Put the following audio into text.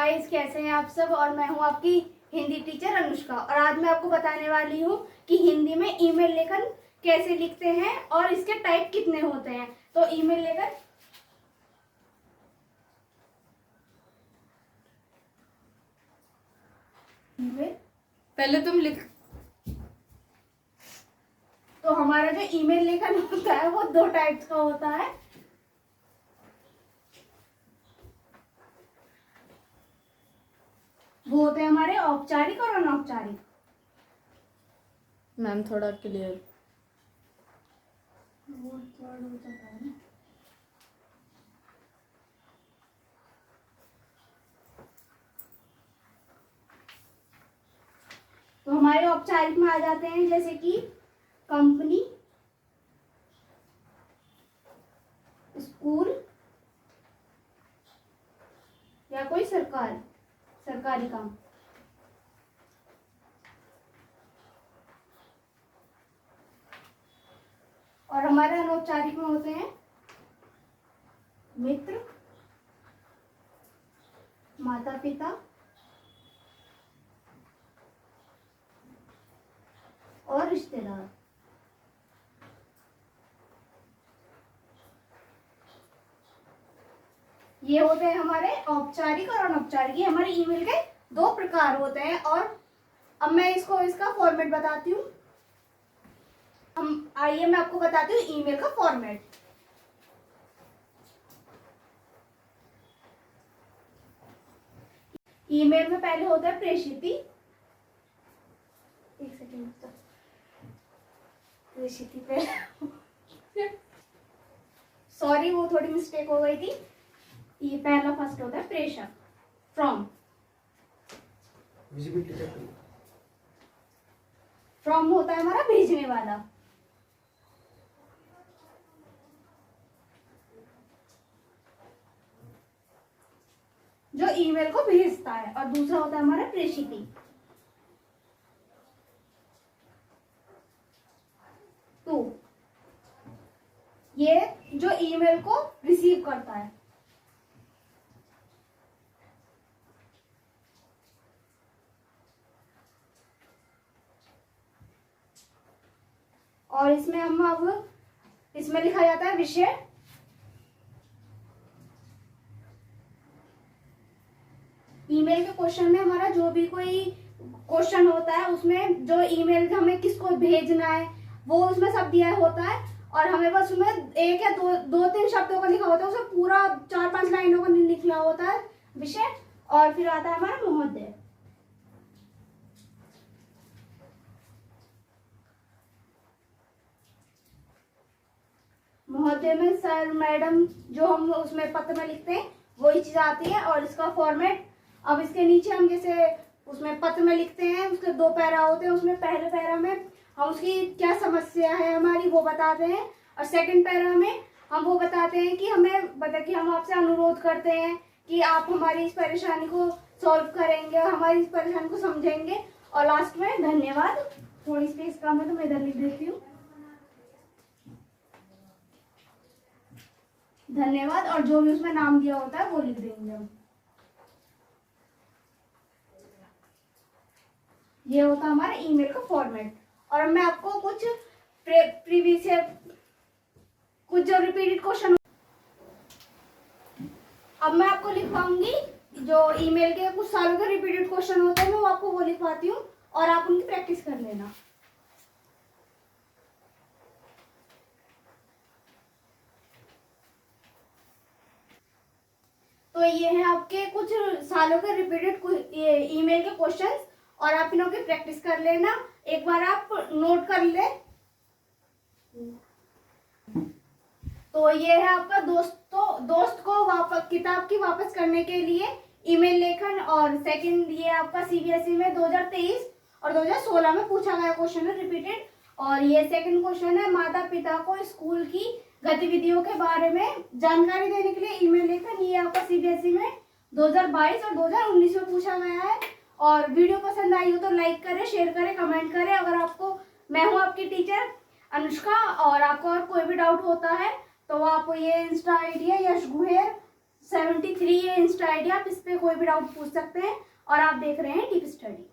Guys, कैसे हैं आप सब। और मैं हूं आपकी हिंदी टीचर अनुष्का। और आज मैं आपको बताने वाली हूं कि हिंदी में ईमेल लेखन कैसे लिखते हैं और इसके टाइप कितने होते हैं। तो ईमेल लेखन पहले तुम लिख। तो हमारा जो ईमेल लेखन होता है वो दो टाइप्स का होता है। वो होते हैं हमारे औपचारिक और अनौपचारिक। मैम थोड़ा क्लियर। वो वर्ड हो जाता है ना। तो हमारे औपचारिक में आ जाते हैं जैसे कि कंपनी, स्कूल या कोई सरकारी काम। और हमारे अनौपचारिक में होते हैं मित्र, माता पिता और रिश्तेदार। ये होते हैं हमारे औपचारिक और अनौपचारिक। ये हमारे ईमेल के दो प्रकार होते हैं। और अब मैं इसका फॉर्मेट बताती हूँ। आइए मैं आपको बताती हूँ ईमेल का फॉर्मेट। ईमेल में पहले होता है प्रेषिति। एक सेकेंड, प्रेषिति पे सॉरी, वो थोड़ी मिस्टेक हो गई थी। ये पहला फर्स्ट होता है प्रेषक, फ्रॉम। फ्रॉम होता है हमारा भेजने वाला। जो ईमेल को भेजता है। और दूसरा होता है हमारा प्रेषिति। तो ये जो ईमेल को रिसीव करता है। और इसमें इसमें लिखा जाता है विषय। ईमेल के क्वेश्चन में हमारा जो भी कोई क्वेश्चन होता है उसमें जो ईमेल हमें किसको भेजना है वो उसमें सब दिया होता है। और हमें बस उसमें एक या दो तीन शब्दों का लिखा होता है। उसमें पूरा 4-5 लाइनों का लिखा होता है विषय। और फिर आता है हमारा महोदय। महोदय में सर, मैडम, जो हम उसमें पत्र में लिखते हैं वही चीज आती है। और इसका फॉर्मेट, अब इसके नीचे हम जैसे उसमें पत्र में लिखते हैं, उसके 2 पैरा होते हैं। उसमें पहले पैरा में हम उसकी क्या समस्या है हमारी वो बताते हैं। और सेकंड पैरा में हम वो बताते हैं कि कि हम आपसे अनुरोध करते हैं कि आप हमारी इस परेशानी को सॉल्व करेंगे और हमारी इस परेशानी को समझेंगे। और लास्ट में धन्यवाद। थोड़ी स्पेस कम है तो मैं इधर लिख देती हूँ, धन्यवाद। और जो भी उसमें नाम दिया होता है वो लिख देंगे हम। ये होता है हमारा ईमेल का फॉर्मेट। और मैं आपको कुछ प्रीवियस कुछ जो रिपीटेड क्वेश्चन, अब मैं आपको लिखवाऊंगी जो ईमेल के कुछ सालों के रिपीटेड क्वेश्चन होते हैं, मैं आपको वो लिखवाती हूँ और आप उनकी प्रैक्टिस कर लेना। तो ये हैं आपके कुछ सालों के रिपीटेड ईमेल के क्वेश्चंस। और आप इनों की प्रैक्टिस कर लेना। एक बार आप नोट कर ले। तो ये है आपका दोस्त को किताब की वापस करने के लिए ईमेल लेखन। और सेकंड ये आपका सीबीएसई में 2023 और 2016 में पूछा गया क्वेश्चन है रिपीटेड। और ये सेकंड क्वेश्चन है माता पिता को स्कूल की गतिविधियों के बारे में जानकारी देने के लिए ईमेल लेखन। ये आपका सीबीएसई में 2022 और 2019 में पूछा गया है। और वीडियो पसंद आई हो तो लाइक करें, शेयर करें, कमेंट करें। अगर आपको, मैं हूं आपकी टीचर अनुष्का, और आपको और कोई भी डाउट होता है तो आप ये इंस्टा आईडी है यश गुहेर 73 फ्री है इंस्टा आईडी, आप इस पे कोई भी डाउट पूछ सकते हैं। और आप देख रहे हैं डीप स्टडी।